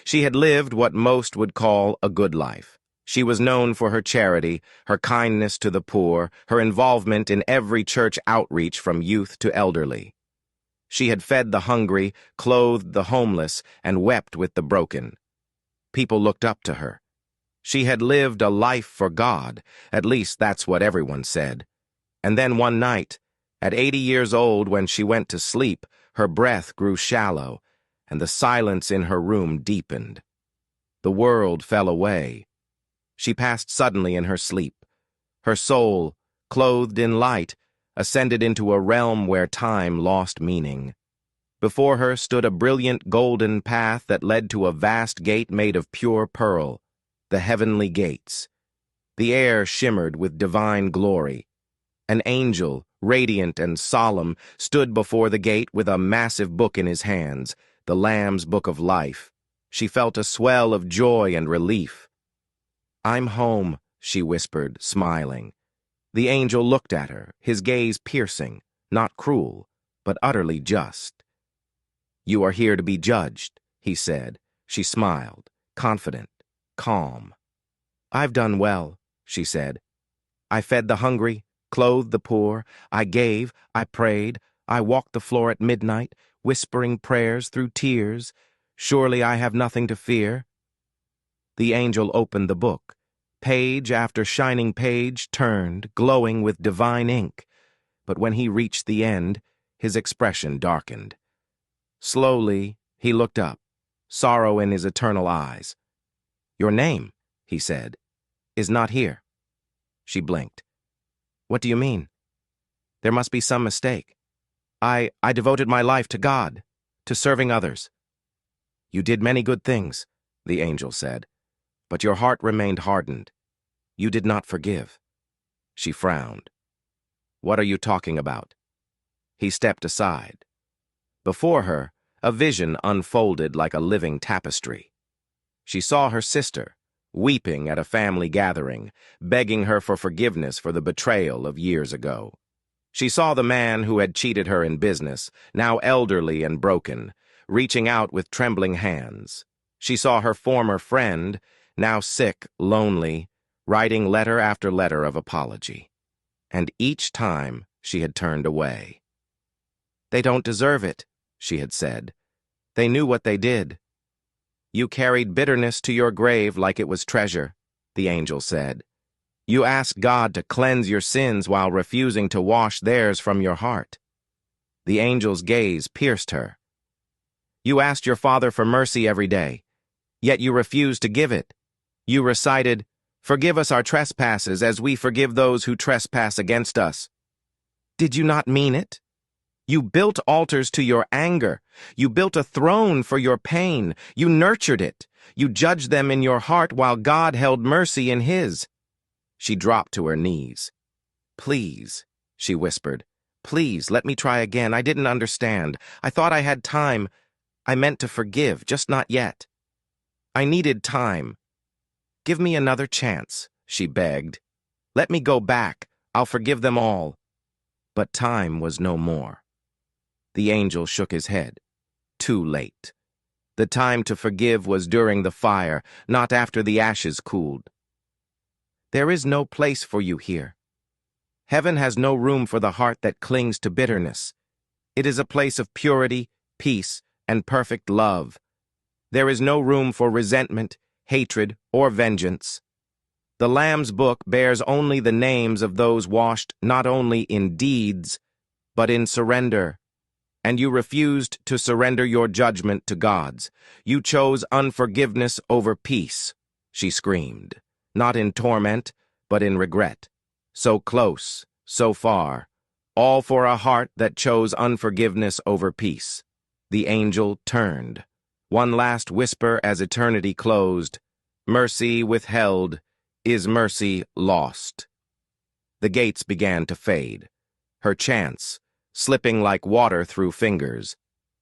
She had lived what most would call a good life. She was known for her charity, her kindness to the poor, her involvement in every church outreach from youth to elderly. She had fed the hungry, clothed the homeless, and wept with the broken. People looked up to her. She had lived a life for God, at least that's what everyone said. And then one night, at 80 years old when she went to sleep, her breath grew shallow, and the silence in her room deepened. The world fell away. She passed suddenly in her sleep. Her soul, clothed in light, ascended into a realm where time lost meaning. Before her stood a brilliant golden path that led to a vast gate made of pure pearl, the heavenly gates. The air shimmered with divine glory. An angel, radiant and solemn, stood before the gate with a massive book in his hands, the Lamb's Book of Life. She felt a swell of joy and relief. "I'm home," she whispered, smiling. The angel looked at her, his gaze piercing, not cruel, but utterly just. "You are here to be judged," he said. She smiled, confident, calm. "I've done well," she said. "I fed the hungry, clothed the poor, I gave, I prayed, I walked the floor at midnight, whispering prayers through tears. Surely I have nothing to fear." The angel opened the book. Page after shining page turned, glowing with divine ink. But when he reached the end, his expression darkened. Slowly, he looked up, sorrow in his eternal eyes. "Your name," he said, "is not here." She blinked. "What do you mean?" "There must be some mistake. I devoted my life to God, to serving others." "You did many good things," the angel said, "but your heart remained hardened. You did not forgive." She frowned. "What are you talking about?" He stepped aside. Before her, a vision unfolded like a living tapestry. She saw her sister, weeping at a family gathering, begging her for forgiveness for the betrayal of years ago. She saw the man who had cheated her in business, now elderly and broken, reaching out with trembling hands. She saw her former friend, now sick, lonely, writing letter after letter of apology. And each time she had turned away. "They don't deserve it," she had said. "They knew what they did." "You carried bitterness to your grave like it was treasure," the angel said. "You asked God to cleanse your sins while refusing to wash theirs from your heart." The angel's gaze pierced her. "You asked your Father for mercy every day, yet you refused to give it. You recited, 'Forgive us our trespasses as we forgive those who trespass against us.' Did you not mean it? You built altars to your anger. You built a throne for your pain. You nurtured it. You judged them in your heart while God held mercy in his." She dropped to her knees. "Please," she whispered, "please, let me try again. I didn't understand. I thought I had time. I meant to forgive, just not yet. I needed time. Give me another chance," she begged. "Let me go back. I'll forgive them all." But time was no more. The angel shook his head. Too late. The time to forgive was during the fire, not after the ashes cooled. "There is no place for you here. Heaven has no room for the heart that clings to bitterness. It is a place of purity, peace, and perfect love. There is no room for resentment, hatred, or vengeance. The Lamb's Book bears only the names of those washed not only in deeds, but in surrender. And you refused to surrender your judgment to God's. You chose unforgiveness over peace," she screamed, not in torment, but in regret. So close, so far, all for a heart that chose unforgiveness over peace. The angel turned. One last whisper as eternity closed. "Mercy withheld, is mercy lost?" The gates began to fade. Her chance, slipping like water through fingers.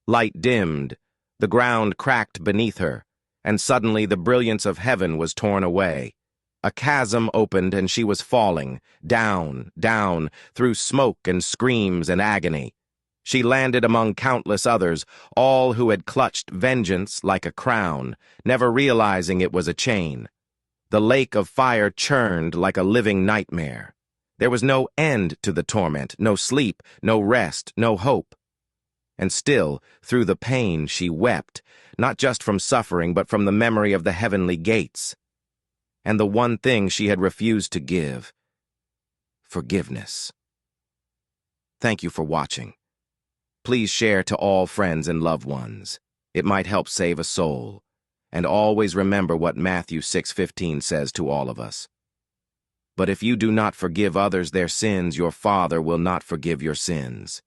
Light dimmed, the ground cracked beneath her, and suddenly the brilliance of heaven was torn away. A chasm opened and she was falling, down, down, through smoke and screams and agony. She landed among countless others, all who had clutched vengeance like a crown, never realizing it was a chain. The lake of fire churned like a living nightmare. There was no end to the torment, no sleep, no rest, no hope. And still, through the pain, she wept, not just from suffering, but from the memory of the heavenly gates. And the one thing she had refused to give: forgiveness. Thank you for watching. Please share to all friends and loved ones. It might help save a soul. And always remember what Matthew 6:15 says to all of us. But if you do not forgive others their sins, your Father will not forgive your sins.